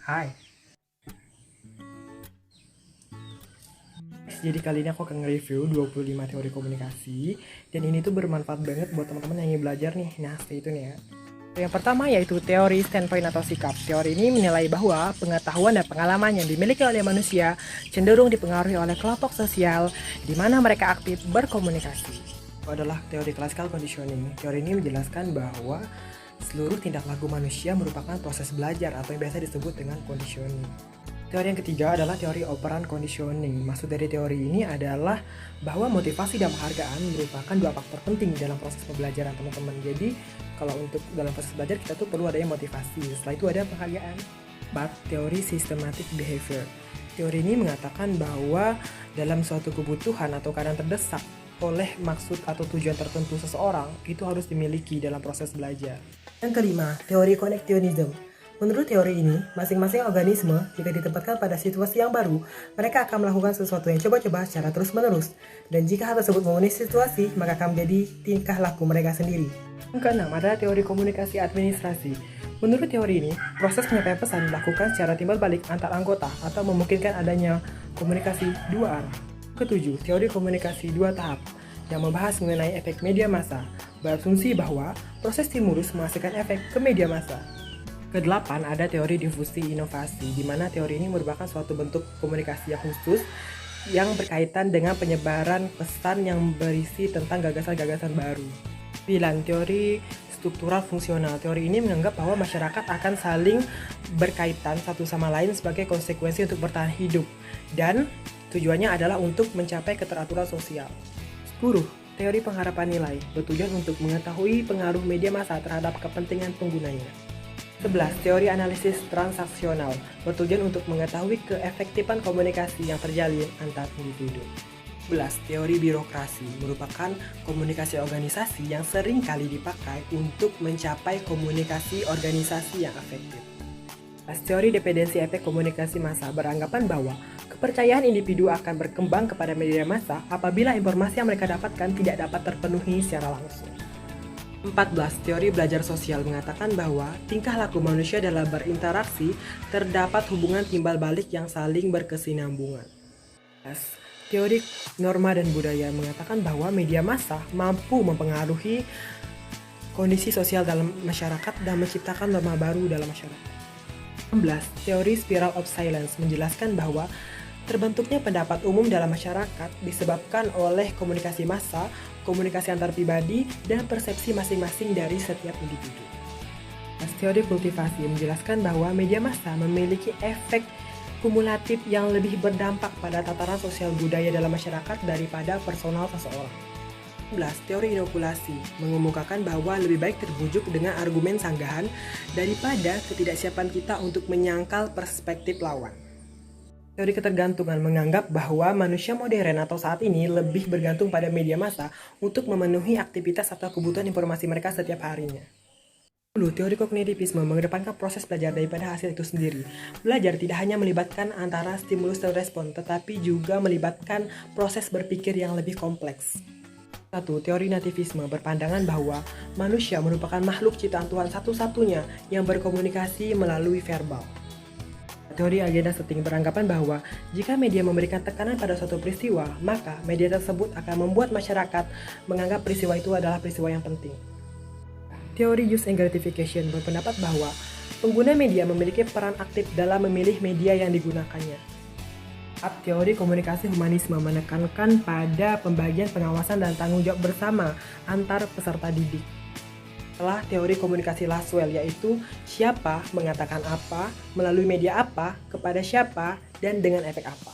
Hai. Jadi kali ini aku akan nge-review 25 teori komunikasi. Dan ini tuh bermanfaat banget buat teman-teman yang ingin belajar nih. Nah, stay tune ya. Yang pertama yaitu teori standpoint atau sikap. Teori ini menilai bahwa pengetahuan dan pengalaman yang dimiliki oleh manusia cenderung dipengaruhi oleh kelompok sosial di mana mereka aktif berkomunikasi. Itu adalah teori classical conditioning. Teori ini menjelaskan bahwa seluruh tindak laku manusia merupakan proses belajar atau yang biasa disebut dengan conditioning. Teori yang ketiga adalah teori operant conditioning. Maksud dari teori ini adalah bahwa motivasi dan penghargaan merupakan dua faktor penting dalam proses pembelajaran teman-teman. Jadi kalau untuk dalam proses belajar kita tuh perlu adanya motivasi. Setelah itu ada penghargaan. Teori systematic behavior. Teori ini mengatakan bahwa dalam suatu kebutuhan atau keadaan terdesak oleh maksud atau tujuan tertentu seseorang itu harus dimiliki dalam proses belajar. Yang kelima, teori connectionism. Menurut teori ini, masing-masing organisme jika ditempatkan pada situasi yang baru, mereka akan melakukan sesuatu yang coba-coba secara terus-menerus. Dan jika hal tersebut memenuhi situasi, maka akan menjadi tingkah laku mereka sendiri. Yang keenam adalah teori komunikasi administrasi. Menurut teori ini, proses penyampaian pesan dilakukan secara timbal balik antar anggota atau memungkinkan adanya komunikasi dua arah. Ketujuh, teori komunikasi dua tahap yang membahas mengenai efek media massa, berasumsi bahwa proses stimulus menghasilkan efek ke media massa. Kedelapan ada teori difusi inovasi, di mana teori ini merupakan suatu bentuk komunikasi yang khusus yang berkaitan dengan penyebaran pesan yang berisi tentang gagasan-gagasan baru. 9. Teori struktural fungsional. Teori ini menganggap bahwa masyarakat akan saling berkaitan satu sama lain sebagai konsekuensi untuk bertahan hidup dan tujuannya adalah untuk mencapai keteraturan sosial. 10. Teori pengharapan nilai bertujuan untuk mengetahui pengaruh media massa terhadap kepentingan penggunanya. 11. Teori analisis transaksional bertujuan untuk mengetahui keefektifan komunikasi yang terjalin antar individu. 11. Teori birokrasi merupakan komunikasi organisasi yang sering kali dipakai untuk mencapai komunikasi organisasi yang efektif. 12. Teori dependensi efek komunikasi massa beranggapan bahwa kepercayaan individu akan berkembang kepada media massa apabila informasi yang mereka dapatkan tidak dapat terpenuhi secara langsung. 14. Teori belajar sosial mengatakan bahwa tingkah laku manusia dalam berinteraksi terdapat hubungan timbal balik yang saling berkesinambungan. 15. Teori norma dan budaya mengatakan bahwa media massa mampu mempengaruhi kondisi sosial dalam masyarakat dan menciptakan norma baru dalam masyarakat. 16. Teori spiral of silence menjelaskan bahwa terbentuknya pendapat umum dalam masyarakat disebabkan oleh komunikasi massa, komunikasi antar pribadi, dan persepsi masing-masing dari setiap individu. Teori kultivasi menjelaskan bahwa media massa memiliki efek kumulatif yang lebih berdampak pada tataran sosial budaya dalam masyarakat daripada personal seseorang. 11. Teori inokulasi mengemukakan bahwa lebih baik terbujuk dengan argumen sanggahan daripada ketidaksiapan kita untuk menyangkal perspektif lawan. Teori ketergantungan menganggap bahwa manusia modern atau saat ini lebih bergantung pada media massa untuk memenuhi aktivitas atau kebutuhan informasi mereka setiap harinya. 10. Teori kognitivisme mengedepankan proses belajar daripada hasil itu sendiri. Belajar tidak hanya melibatkan antara stimulus dan respon, tetapi juga melibatkan proses berpikir yang lebih kompleks. 1. Teori nativisme berpandangan bahwa manusia merupakan makhluk ciptaan Tuhan satu-satunya yang berkomunikasi melalui verbal. Teori agenda setting beranggapan bahwa jika media memberikan tekanan pada suatu peristiwa, maka media tersebut akan membuat masyarakat menganggap peristiwa itu adalah peristiwa yang penting. Teori use and gratification berpendapat bahwa pengguna media memiliki peran aktif dalam memilih media yang digunakannya. Teori komunikasi humanisme menekankan pada pembagian pengawasan dan tanggung jawab bersama antar peserta didik. Setelah teori komunikasi Laswell, yaitu siapa mengatakan apa, melalui media apa, kepada siapa, dan dengan efek apa.